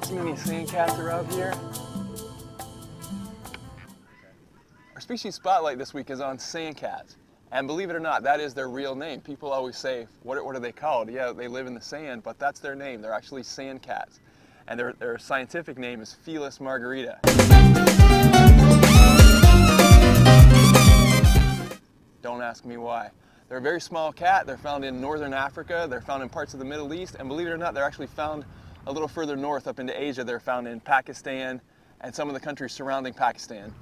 Anyone see any sandcats around here? Our species spotlight this week is on sandcats. And believe it or not, that is their real name. People always say, what are they called? Yeah, they live in the sand, but that's their name. They're actually sandcats. And their scientific name is Felis margarita. Don't ask me why. They're a very small cat. They're found in northern Africa. They're found in parts of the Middle East. And believe it or not, they're actually found a little further north up into Asia. They're found in Pakistan and some of the countries surrounding Pakistan.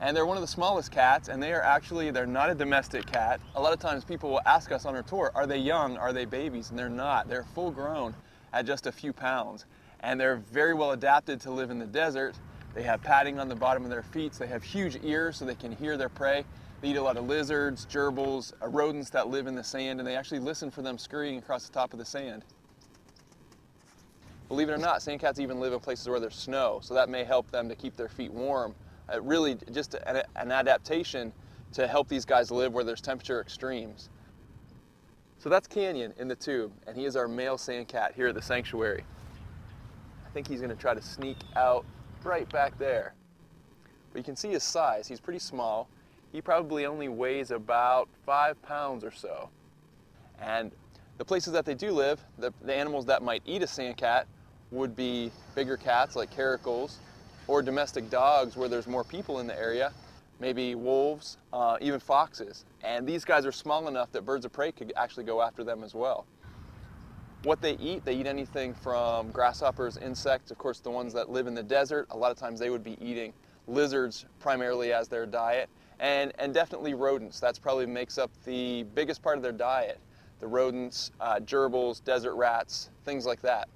And they're one of the smallest cats, and they're not a domestic cat. A lot of times people will ask us on our tour, are they young, are they babies? And they're not. They're full grown at just a few pounds. And they're very well adapted to live in the desert. They have padding on the bottom of their feet. So they have huge ears so they can hear their prey. They eat a lot of lizards, gerbils, rodents that live in the sand, and they actually listen for them scurrying across the top of the sand. Believe it or not, sandcats even live in places where there's snow, so that may help them to keep their feet warm. Really just an adaptation to help these guys live where there's temperature extremes. So that's Canyon in the tube, and he is our male sandcat here at the sanctuary. I think he's going to try to sneak out right back there. But you can see his size. He's pretty small. He probably only weighs about 5 pounds or so. And the places that they do live, the animals that might eat a sandcat would be bigger cats like caracals, or domestic dogs where there's more people in the area, maybe wolves, even foxes. And these guys are small enough that birds of prey could actually go after them as well. What they eat anything from grasshoppers, insects, of course the ones that live in the desert, a lot of times they would be eating lizards primarily as their diet, and definitely rodents. That's probably makes up the biggest part of their diet. The rodents, gerbils, desert rats, things like that.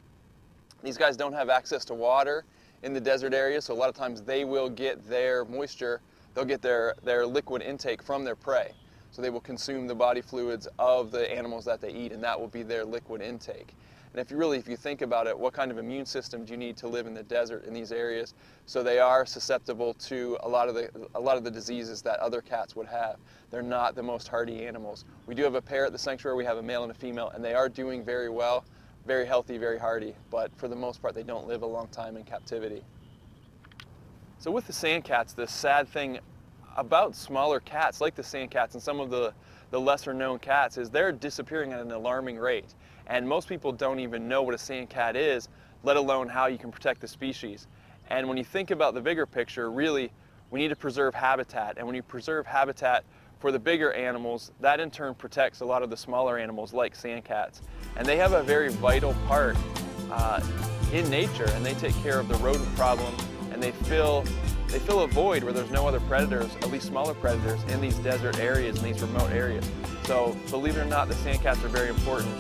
These guys don't have access to water in the desert area, so a lot of times they will get their moisture, they'll get their liquid intake from their prey. So they will consume the body fluids of the animals that they eat, and that will be their liquid intake. And if you think about it, what kind of immune system do you need to live in the desert in these areas? So they are susceptible to a lot of the diseases that other cats would have. They're not the most hardy animals. We do have a pair at the sanctuary. We have a male and a female, and they are doing very well, very healthy, very hardy, but for the most part they don't live a long time in captivity. So with the sandcats, the sad thing about smaller cats like the sandcats and some of the lesser known cats is they're disappearing at an alarming rate. And most people don't even know what a sandcat is, let alone how you can protect the species. And when you think about the bigger picture, really, we need to preserve habitat. And when you preserve habitat for the bigger animals, that in turn protects a lot of the smaller animals like sandcats. And they have a very vital part in nature, and they take care of the rodent problem, and they fill a void where there's no other predators, at least smaller predators, in these desert areas, in these remote areas. So believe it or not, the sandcats are very important.